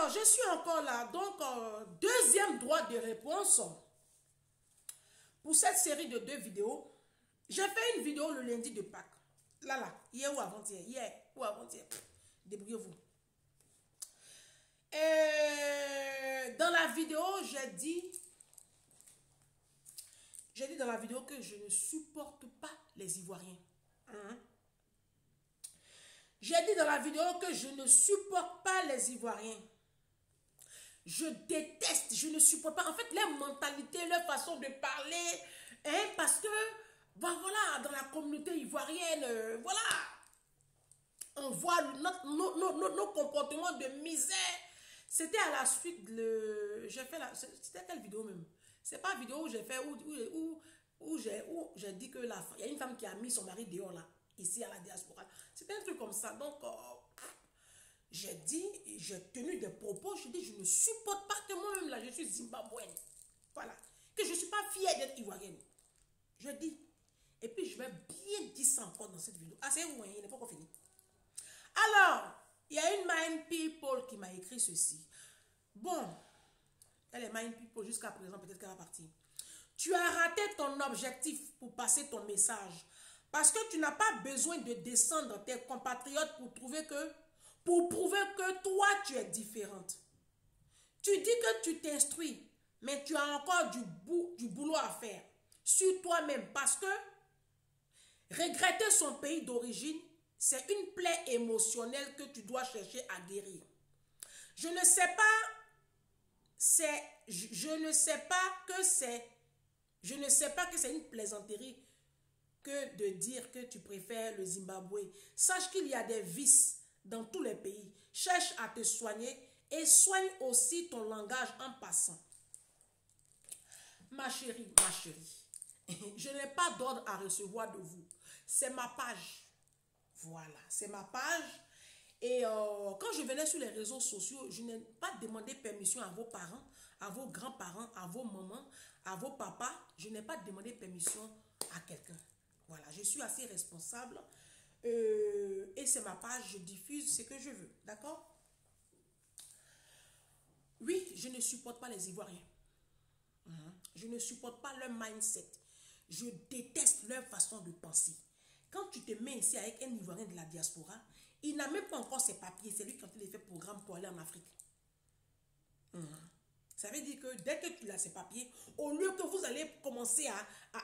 Alors, je suis encore là. Donc, deuxième droit de réponse pour cette série de 2 vidéos. J'ai fait une vidéo le lundi de Pâques. Là, hier ou avant-hier. Hier ou avant-hier. Débrouillez-vous. Dans la vidéo, j'ai dit dans la vidéo que je ne supporte pas les Ivoiriens. J'ai dit dans la vidéo que je ne supporte pas les Ivoiriens. Je déteste, je ne supporte pas. En fait, leur mentalité, leur façon de parler, parce que, ben voilà, dans la communauté ivoirienne, voilà, on voit nos comportements de misère. C'était à la suite de... J'ai fait la... C'était quelle vidéo même? C'est pas une vidéo où j'ai fait, où j'ai dit que il y a une femme qui a mis son mari dehors là, ici à la diaspora. C'était un truc comme ça. Donc, j'ai dit, j'ai tenu des propos, je dis, je ne supporte pas que moi-même là, je suis zimbabwéenne. Voilà. Que je ne suis pas fière d'être ivoirienne. Je dis. Et puis, je vais bien dire ça encore dans cette vidéo. Ah, c'est où, il n'est pas encore fini. Alors, il y a une Mind People qui m'a écrit ceci. Bon, elle est Mind People jusqu'à présent, peut-être qu'elle va partir. Tu as raté ton objectif pour passer ton message. Parce que tu n'as pas besoin de descendre tes compatriotes pour prouver que toi, tu es différente. Tu dis que tu t'instruis, mais tu as encore du boulot à faire sur toi-même. Parce que regretter son pays d'origine, c'est une plaie émotionnelle que tu dois chercher à guérir. Je ne sais pas que c'est une plaisanterie que de dire que tu préfères le Zimbabwe. Sache qu'il y a des vices dans tous les pays. Cherche à te soigner et soigne aussi ton langage en passant. Ma chérie, je n'ai pas d'ordre à recevoir de vous. C'est ma page. Voilà, c'est ma page. Et quand je venais sur les réseaux sociaux, je n'ai pas demandé permission à vos parents, à vos grands-parents, à vos mamans, à vos papas. Je n'ai pas demandé permission à quelqu'un. Voilà, je suis assez responsable. Et c'est ma page, je diffuse ce que je veux. D'accord? Oui, je ne supporte pas les Ivoiriens. Je ne supporte pas leur mindset. Je déteste leur façon de penser. Quand tu te mets ici avec un Ivoirien de la diaspora, il n'a même pas encore ses papiers. C'est lui qui a fait programme pour aller en Afrique. Ça veut dire que dès que tu as ses papiers, au lieu que vous allez commencer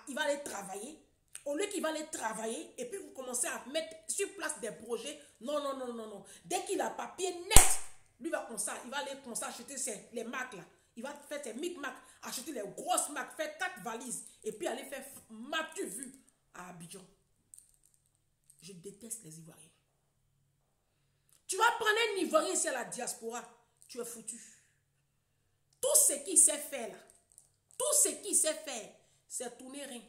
il va aller travailler, au lieu qu'il va aller travailler, et puis vous commencez à mettre sur place des projets, non. Dès qu'il a papier net, lui il va aller commencer à acheter les marques là. Il va faire ses micmacs, acheter les grosses marques, faire 4 valises, et puis aller faire m'as-tu vu à Abidjan. Je déteste les Ivoiriens. Tu vas prendre un Ivoirien ici à la diaspora, tu es foutu. Tout ce qu'il sait faire là, c'est tourner rien.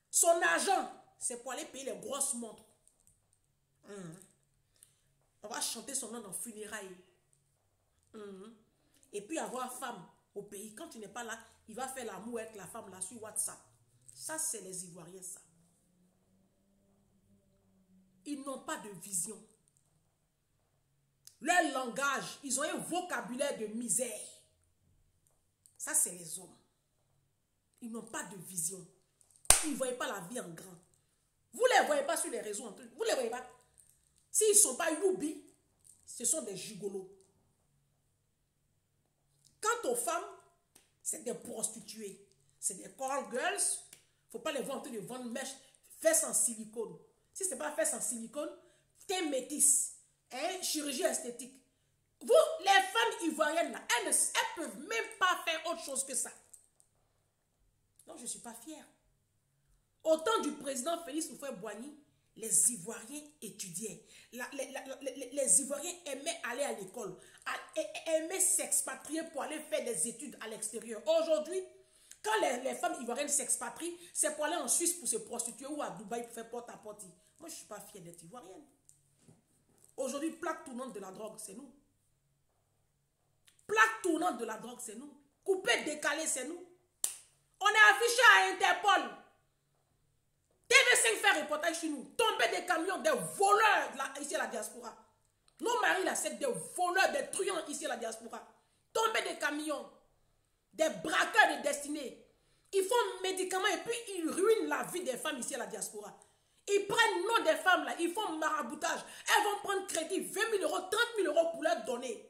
Son argent, c'est pour aller payer les grosses montres. On va chanter son nom dans funérailles. Et puis avoir femme au pays. Quand tu n'es pas là, il va faire l'amour avec la femme là sur WhatsApp. Ça, c'est les Ivoiriens, ça. Ils n'ont pas de vision. Leur langage, ils ont un vocabulaire de misère. Ça, c'est les hommes. Ils n'ont pas de vision. Ils ne voient pas la vie en grand. Vous ne les voyez pas sur les réseaux. Vous ne les voyez pas. S'ils ne sont pas youbi, ce sont des gigolos. Quant aux femmes, c'est des prostituées. C'est des call girls. Il ne faut pas les voir en train de vendre mèche, fesses en silicone. Si ce n'est pas fesses en silicone, t'es métisse. Chirurgie esthétique. Vous, les femmes ivoiriennes, là, elles ne peuvent même pas faire autre chose que ça. Donc, je ne suis pas fière. Au temps du président Félix Houphouët-Boigny, les Ivoiriens étudiaient. Les Ivoiriens aimaient aller à l'école, aimaient s'expatrier pour aller faire des études à l'extérieur. Aujourd'hui, quand les femmes ivoiriennes s'expatrient, c'est pour aller en Suisse pour se prostituer ou à Dubaï pour faire porte-à-porte. Moi, je ne suis pas fière d'être ivoirienne. Aujourd'hui, plaque tournante de la drogue, c'est nous. Plaque tournante de la drogue, c'est nous. Coupé, décalé, c'est nous. On est affiché à Interpol. TV5 fait reportage chez nous. Tomber des camions, des voleurs ici à la diaspora. Nos maris, là, c'est des voleurs, des truands ici à la diaspora. Tomber des camions, des braqueurs de destinée. Ils font médicaments et puis ils ruinent la vie des femmes ici à la diaspora. Ils prennent le nom des femmes là, ils font maraboutage. Elles vont prendre crédit 20 000 euros, 30 000 euros pour leur donner.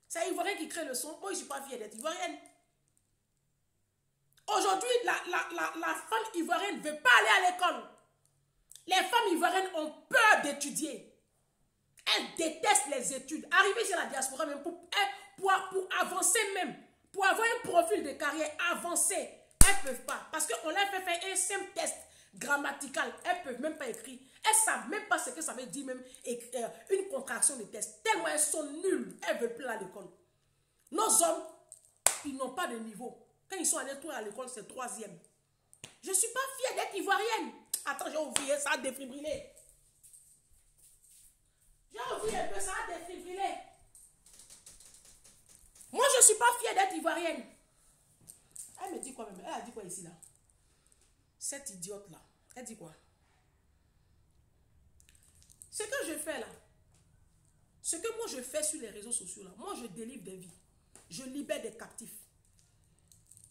C'est Ivoirien qui crée le son. Moi, je ne suis pas fière d'être Ivoirienne. Aujourd'hui, la femme ivoirienne ne veut pas aller à l'école. Les femmes ivoiriennes ont peur d'étudier. Elles détestent les études. Arriver chez la diaspora même pour avancer même, pour avoir un profil de carrière avancé, elles ne peuvent pas. Parce qu'on leur fait faire un simple test grammatical. Elles ne peuvent même pas écrire. Elles ne savent même pas ce que ça veut dire même une contraction de test. Tellement elles sont nulles. Elles ne veulent plus aller à l'école. Nos hommes, ils n'ont pas de niveau. Quand ils sont allés tous à l'école, c'est 3e. Je ne suis pas fière d'être ivoirienne. Attends, j'ai oublié, ça a défibrillé. J'ai oublié un peu, ça a défibrillé. Moi, je ne suis pas fière d'être ivoirienne. Elle me dit quoi même? Elle a dit quoi ici là? Cette idiote là, elle dit quoi? Ce que je fais là, ce que moi je fais sur les réseaux sociaux là, moi je délivre des vies. Je libère des captifs.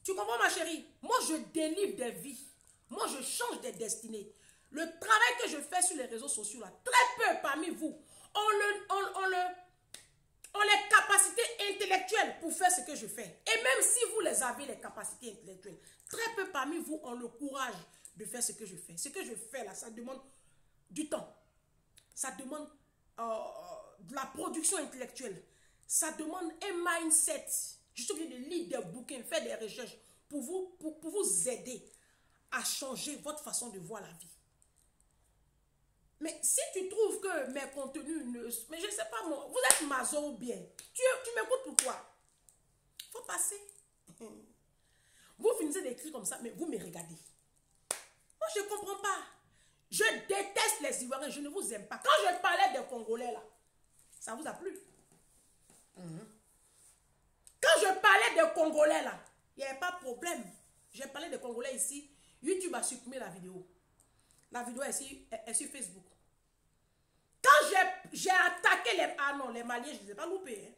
Tu comprends ma chérie? Moi je délivre des vies. Moi je change des destinées. Le travail que je fais sur les réseaux sociaux là, très peu parmi vous ont les capacités intellectuelles pour faire ce que je fais. Et même si vous les avez, les capacités intellectuelles, très peu parmi vous ont le courage de faire ce que je fais. Ce que je fais là, ça demande du temps. Ça demande de la production intellectuelle. Ça demande un mindset. Je suis obligée de lire des bouquins, faire des recherches pour vous aider à changer votre façon de voir la vie. Mais si tu trouves que mes contenus ne... Mais je ne sais pas, moi, vous êtes maso ou bien. Tu m'écoutes pourquoi? Il faut passer. Vous finissez d'écrire comme ça, mais vous me regardez. Moi, je ne comprends pas. Je déteste les Ivoiriens, je ne vous aime pas. Quand je parlais des Congolais, là, ça vous a plu? Quand je parlais des Congolais, là, il n'y avait pas de problème. J'ai parlé des Congolais ici. YouTube a supprimé la vidéo. La vidéo est sur Facebook. Quand j'ai attaqué les... Ah non, les Maliens, je ne les ai pas loupés. Hein.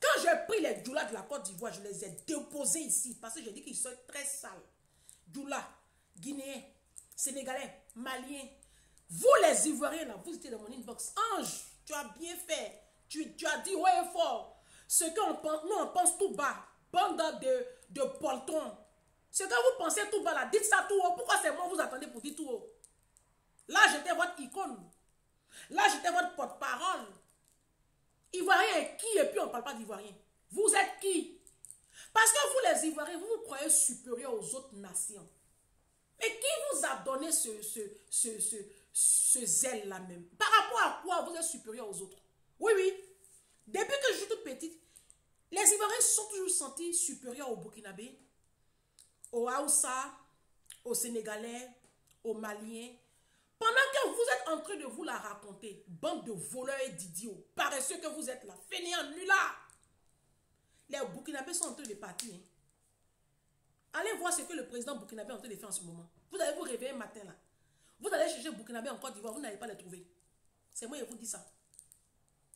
Quand j'ai pris les Djoula de la Côte d'Ivoire, je les ai déposés ici. Parce que j'ai dit qu'ils sont très sales. Djoula, Guinéens, Sénégalais, Maliens. Vous les Ivoiriens, là, vous étiez dans mon inbox. Ange, tu as bien fait. Tu as dit haut et fort. Ce qu'on pense, nous on pense tout bas. Bande de poltrons. Ce que vous pensez tout bas là, dites ça tout haut. Pourquoi c'est moi vous attendez pour dire tout haut? Là, j'étais votre icône. Là, j'étais votre porte-parole. Ivoirien est qui? Et puis on ne parle pas d'Ivoirien. Vous êtes qui? Parce que vous les Ivoiriens, vous vous croyez supérieurs aux autres nations. Mais qui vous a donné ce zèle là même? Par rapport à quoi vous êtes supérieur aux autres? Oui, oui. Depuis que je suis toute petite, les Ivoiriens se sont toujours sentis supérieurs aux Burkinabés, aux Haoussa, aux Sénégalais, aux Maliens. Pendant que vous êtes en train de vous la raconter, bande de voleurs et d'idiots, paresseux que vous êtes là, fainéants, nullards. Les Burkinabés sont en train de partir. Hein. Allez voir ce que le président burkinabé est en train de faire en ce moment. Vous allez vous réveiller un matin là. Vous allez chercher Burkinabé en Côte d'Ivoire, vous n'allez pas les trouver. C'est moi qui vous dis ça.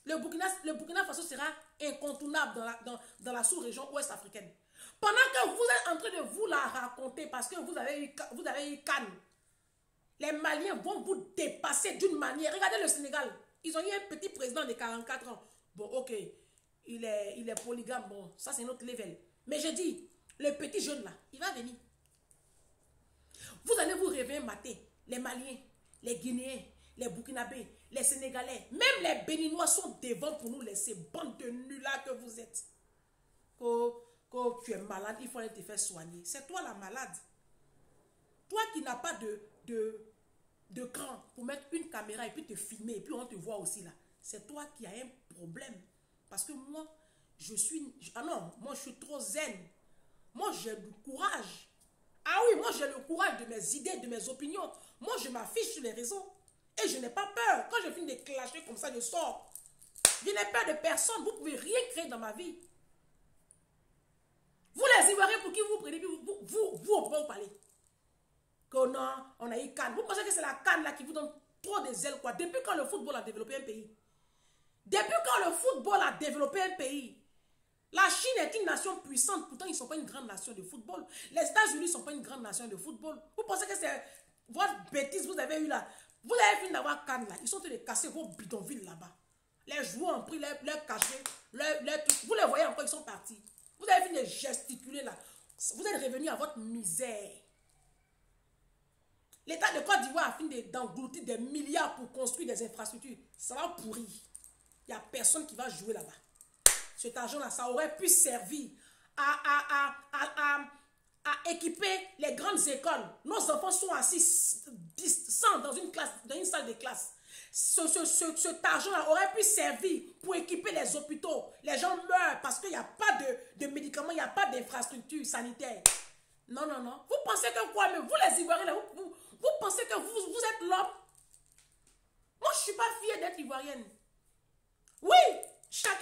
Le Burkina Faso sera incontournable dans la sous-région ouest africaine. Pendant que vous êtes en train de vous la raconter parce que vous avez eu Cannes, les Maliens vont vous dépasser d'une manière. Regardez le Sénégal. Ils ont eu un petit président de 44 ans. Bon, ok, il est polygame. Bon, ça c'est notre level. Mais je dis, le petit jeune là, il va venir. Vous allez vous réveiller un matin. Les Maliens, les Guinéens, les Burkinabés, les Sénégalais, même les Béninois sont devant pour nous laisser. Bande de nullards que vous êtes. Quand tu es malade, il faut aller te faire soigner. C'est toi la malade. Toi qui n'as pas de cran pour mettre une caméra et puis te filmer et puis on te voit aussi là. C'est toi qui as un problème. Parce que moi, je suis... Ah non, moi je suis trop zen. Moi j'ai du courage. Ah oui, moi j'ai le courage de mes idées, de mes opinions. Moi je m'affiche sur les réseaux. Et je n'ai pas peur. Quand je finis de clasher comme ça, je sors. Je n'ai peur de personne. Vous ne pouvez rien créer dans ma vie. Vous les Ivoiriens pour qui vous prenez, vous pouvez vous parler. Que non, on a eu Cannes. Vous pensez que c'est la Cannes là qui vous donne trop des ailes quoi? Depuis quand le football a développé un pays? Depuis quand le football a développé un pays? La Chine est une nation puissante, pourtant ils ne sont pas une grande nation de football. Les États-Unis ne sont pas une grande nation de football. Vous pensez que c'est votre bêtise que vous avez eu là? Vous avez fini d'avoir Cannes là. Ils sont en train de casser vos bidonvilles là-bas. Les joueurs ont pris leur cachet, vous les voyez encore, ils sont partis. Vous avez fini de gesticuler là. Vous êtes revenus à votre misère. L'État de Côte d'Ivoire a fini d'engloutir des milliards pour construire des infrastructures. Ça va pourrir. Il n'y a personne qui va jouer là-bas. Cet argent-là, ça aurait pu servir à équiper les grandes écoles. Nos enfants sont assis 100 dans une classe, dans une salle de classe. Cet argent-là aurait pu servir pour équiper les hôpitaux. Les gens meurent parce qu'il n'y a pas de médicaments, il n'y a pas d'infrastructure sanitaire. Non, non, non. Vous pensez que quoi, mais vous les Ivoiriens, vous pensez que vous êtes l'homme? Moi, je ne suis pas fière d'être Ivoirienne. Oui, chacun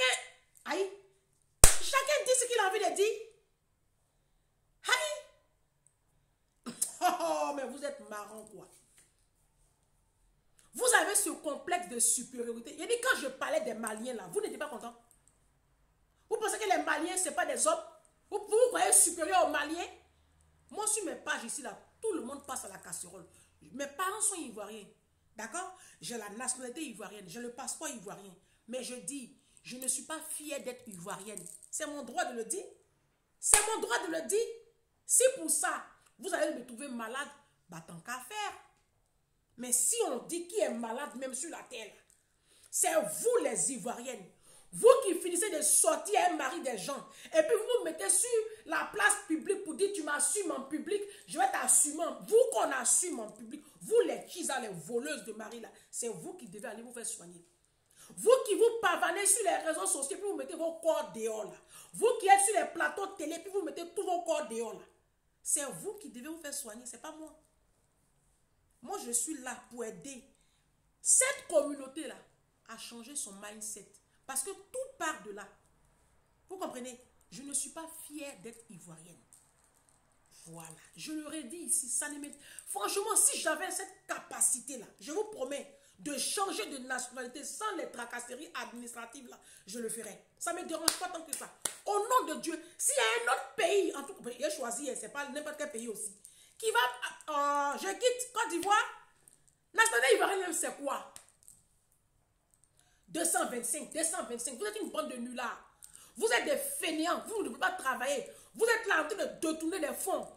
dit ce qu'il a envie de dire. Oh, mais vous êtes marrant, quoi. Vous avez ce complexe de supériorité. Il dit, quand je parlais des Maliens, là, vous n'étiez pas content? Vous pensez que les Maliens, ce n'est pas des hommes? Vous croyez supérieur aux Maliens? Moi, sur mes pages ici, là, tout le monde passe à la casserole. Mes parents sont ivoiriens. D'accord? J'ai la nationalité ivoirienne. J'ai le passeport ivoirien. Mais je dis, je ne suis pas fière d'être ivoirienne. C'est mon droit de le dire. C'est mon droit de le dire. Si pour ça, vous allez me trouver malade, bah tant qu'à faire. Mais si on dit qui est malade, même sur la terre, c'est vous les Ivoiriennes. Vous qui finissez de sortir un mari des gens. Et puis vous vous mettez sur la place publique pour dire tu m'assumes en public, je vais t'assumer. Vous qu'on assume en public, vous les chisa, les voleuses de mari là, c'est vous qui devez aller vous faire soigner. Vous qui vous pavanez sur les réseaux sociaux, puis vous mettez vos corps dehors là. Vous qui êtes sur les plateaux de télé, puis vous mettez tous vos corps dehors là. C'est vous qui devez vous faire soigner, c'est pas moi. Moi, je suis là pour aider cette communauté-là à changer son mindset. Parce que tout part de là. Vous comprenez? Je ne suis pas fière d'être ivoirienne. Voilà. Je leur ai dit ici, ça ne m'est... Franchement, si j'avais cette capacité-là, je vous promets, de changer de nationalité sans les tracasseries administratives, là, je le ferais. Ça ne me dérange pas tant que ça. Au nom de Dieu, s'il y a un autre pays, en tout cas, il a choisi, c'est pas n'importe quel pays aussi, qui va... je quitte Côte d'Ivoire, nationalité ivoirienne, c'est quoi? 225, vous êtes une bande de nullards. Vous êtes des fainéants, vous ne pouvez pas travailler. Vous êtes là en train de détourner les fonds,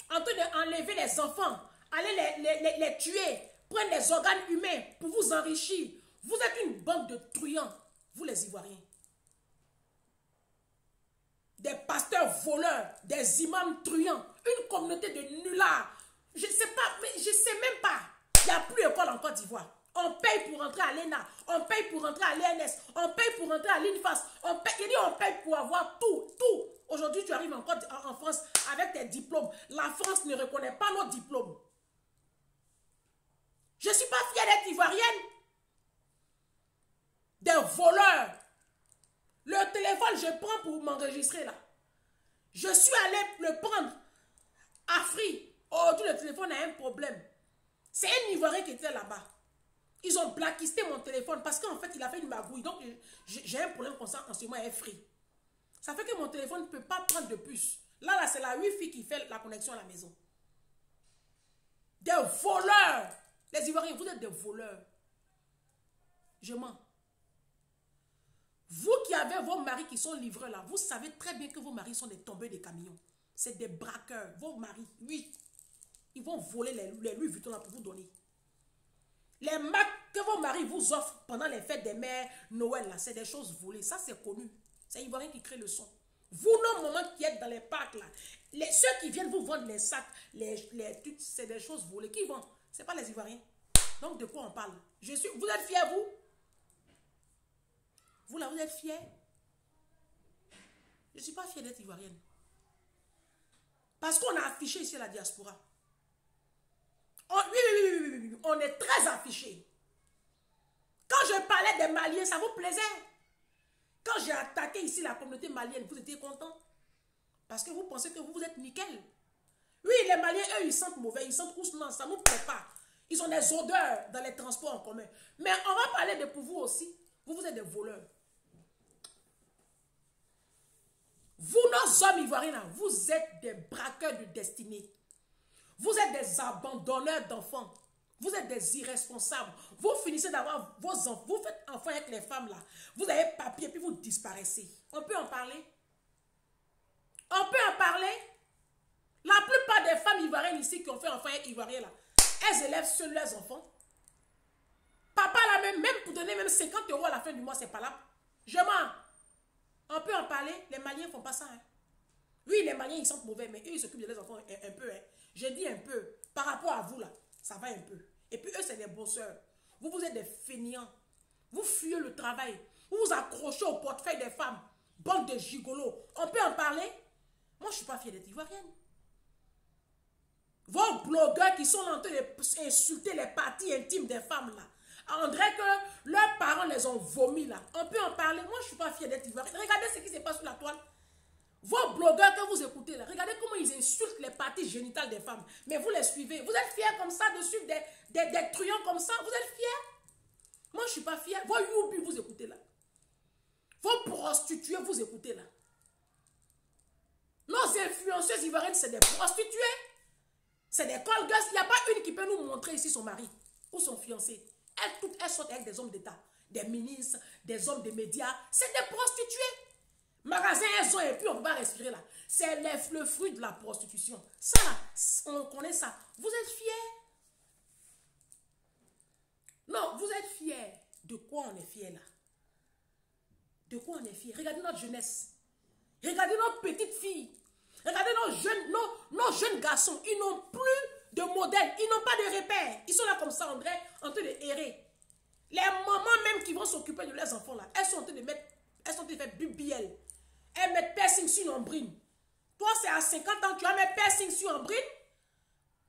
en train d'enlever les enfants, aller les tuer, prendre les organes humains pour vous enrichir. Vous êtes une bande de truands, vous les Ivoiriens. Des pasteurs voleurs, des imams truands, une communauté de nullards. Je ne sais pas, mais je ne sais même pas. Il n'y a plus d'école en Côte d'Ivoire. On paye pour rentrer à l'ENA, on paye pour rentrer à l'ENS, on paye pour rentrer à l'INFAS, on paye pour avoir tout. Aujourd'hui, tu arrives en France avec tes diplômes. La France ne reconnaît pas nos diplômes. Je ne suis pas fière d'être ivoirienne. Des voleurs. Le téléphone, je prends pour m'enregistrer là. Je suis allé le prendre à Free. Aujourd'hui, le téléphone a un problème. C'est un Ivoirien qui était là-bas. Ils ont blacklisté mon téléphone parce qu'en fait, il a fait une magouille. Donc, j'ai un problème comme ça en ce moment est Free. Ça fait que mon téléphone ne peut pas prendre de puce. Là, c'est la Wi-Fi qui fait la connexion à la maison. Des voleurs. Les Ivoiriens, vous êtes des voleurs. Je mens. Vous qui avez vos maris qui sont livreurs là, vous savez très bien que vos maris sont des tombeurs de camions. C'est des braqueurs. Vos maris, oui. Ils vont voler les Louis Vuitton là pour vous donner. Les marques que vos maris vous offrent pendant les fêtes des mères, Noël là, c'est des choses volées. Ça, c'est connu. C'est Ivoirien qui crée le son. Vous, non, moment qui êtes dans les parcs là, ceux qui viennent vous vendre les sacs, c'est des choses volées. Qui vendent? Ce n'est pas les Ivoiriens. Donc, de quoi on parle? Vous êtes fiers, vous? Vous là, vous êtes fiers? Je ne suis pas fière d'être ivoirienne. Parce qu'on a affiché ici la diaspora. Oui, on est très affiché. Quand je parlais des Maliens, ça vous plaisait? Quand j'ai attaqué ici la communauté malienne, vous étiez content? Parce que vous pensez que vous êtes nickel. Oui, les Maliens, eux, ils sentent mauvais, ils sentent roussement, ça ne nous plaît pas. Ils ont des odeurs dans les transports en commun. Mais on va parler de pour vous aussi. Vous êtes des voleurs. Vous, nos hommes ivoiriens, là, vous êtes des braqueurs de destinée. Vous êtes des abandonneurs d'enfants. Vous êtes des irresponsables. Vous finissez d'avoir vos enfants. Vous faites enfant avec les femmes, là. Vous avez papier, puis vous disparaissez. On peut en parler? On peut en parler? La plupart des femmes ivoiriennes ici qui ont fait enfant avec ivoiriens, là, elles élèvent seules leurs enfants. Papa, là, même pour donner même 50 € à la fin du mois, c'est pas là. Je mens. On peut en parler. Les Maliens ne font pas ça. Hein. Oui, les Maliens, ils sont mauvais, mais eux, ils s'occupent de leurs enfants un peu. Hein. Je dis un peu. Par rapport à vous, là, ça va un peu. Et puis, eux, c'est des bosseurs. Vous, vous êtes des fainéants. Vous fuyez le travail. Vous vous accrochez au portefeuille des femmes. Bande de gigolos. On peut en parler? Moi, je ne suis pas fière d'être ivoirienne. Vos blogueurs qui sont en train d'insulter les parties intimes des femmes, là. On dirait que leurs parents les ont vomis, là. On peut en parler. Moi, je ne suis pas fière d'être ivoirienne. Regardez ce qui se passe sur la toile. Vos blogueurs que vous écoutez là, regardez comment ils insultent les parties génitales des femmes. Mais vous les suivez. Vous êtes fiers comme ça de suivre des truands comme ça? Vous êtes fiers? Moi, je ne suis pas fière. Vos youbi, vous écoutez là. Vos prostituées, vous écoutez là. Nos influenceuses ivoiriennes, c'est des prostituées. C'est des call girls. Il n'y a pas une qui peut nous montrer ici son mari ou son fiancé. Elles sortent avec des hommes d'État, des ministres, des hommes des médias. C'est des prostituées. Magasins, elles ont, et puis on va respirer là. C'est le fruit de la prostitution. Ça, on connaît ça. Vous êtes fiers? Non, vous êtes fiers. De quoi on est fiers là? De quoi on est fiers? Regardez notre jeunesse. Regardez nos petites filles. Regardez nos jeunes garçons. Ils n'ont plus de modèle. Ils n'ont pas de repères. Ils sont là comme ça, André, en train de errer. Les mamans même qui vont s'occuper de leurs enfants là, elles sont en train de mettre, elles sont en train de faire BBL. Elles mettent piercing sur l'ombrine. Toi, c'est à 50 ans, tu as mis piercing sur l'ombrine.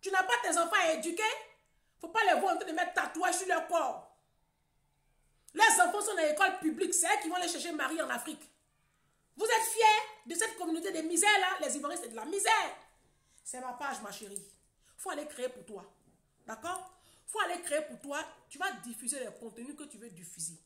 Tu n'as pas tes enfants à éduquer. Il ne faut pas les voir en train de mettre tatouage sur leur corps. Les enfants sont dans l'école publique. C'est elles qui vont aller chercher Marie en Afrique. Vous êtes fiers de cette communauté de misère là? Les Ivoiriens, c'est de la misère. C'est ma page, ma chérie. Il faut aller créer pour toi. D'accord? Il faut aller créer pour toi. Tu vas diffuser les contenus que tu veux diffuser.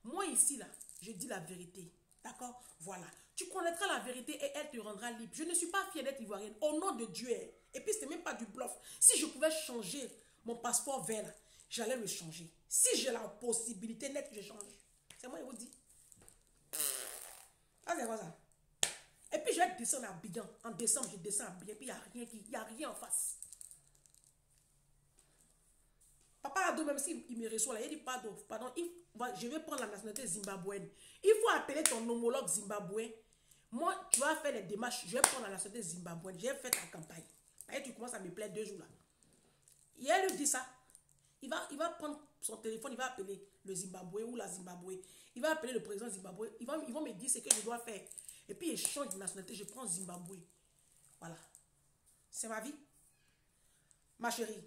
Moi, ici, là, je dis la vérité. D'accord? Voilà. Tu connaîtras la vérité et elle te rendra libre. Je ne suis pas fière d'être ivoirienne. Au nom de Dieu. Et puis, ce n'est même pas du bluff. Si je pouvais changer mon passeport vert, j'allais le changer. Si j'ai la possibilité nette, je change. C'est moi qui vous dis. Ah, c'est quoi ça? Et puis, je vais descendre à Abidjan. En décembre, je descends à Abidjan. Puis, il n'y a rien en face. Papa Ado, même s'il me reçoit là, il dit pardon, je vais prendre la nationalité zimbabwéenne. Il faut appeler ton homologue zimbabwéen. Moi, tu vas faire les démarches. Je vais prendre la nationalité zimbabwéenne. J'ai fait ta campagne. Et tu commences à me plaire 2 jours là. Et elle lui dit ça. Il va prendre son téléphone, il va appeler le Zimbabwe ou la Zimbabwe. Il va appeler le président Zimbabwe. Ils vont me dire ce que je dois faire. Et puis, je change de nationalité. Je prends Zimbabwe. Voilà. C'est ma vie. Ma chérie,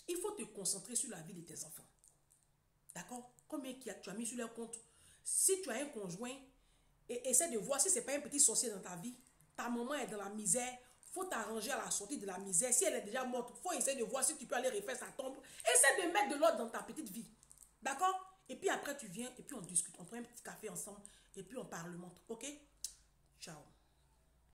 il faut te concentrer sur la vie de tes enfants. D'accord? Combien tu as mis sur leur compte? Si tu as un conjoint, et essaie de voir si ce n'est pas un petit sorcier dans ta vie. Ta maman est dans la misère. Il faut t'arranger à la sortie de la misère. Si elle est déjà morte, il faut essayer de voir si tu peux aller refaire sa tombe. Essaie de mettre de l'ordre dans ta petite vie. D'accord? Et puis après, tu viens et puis on discute. On prend un petit café ensemble et puis on parlemente. Ok? Ciao.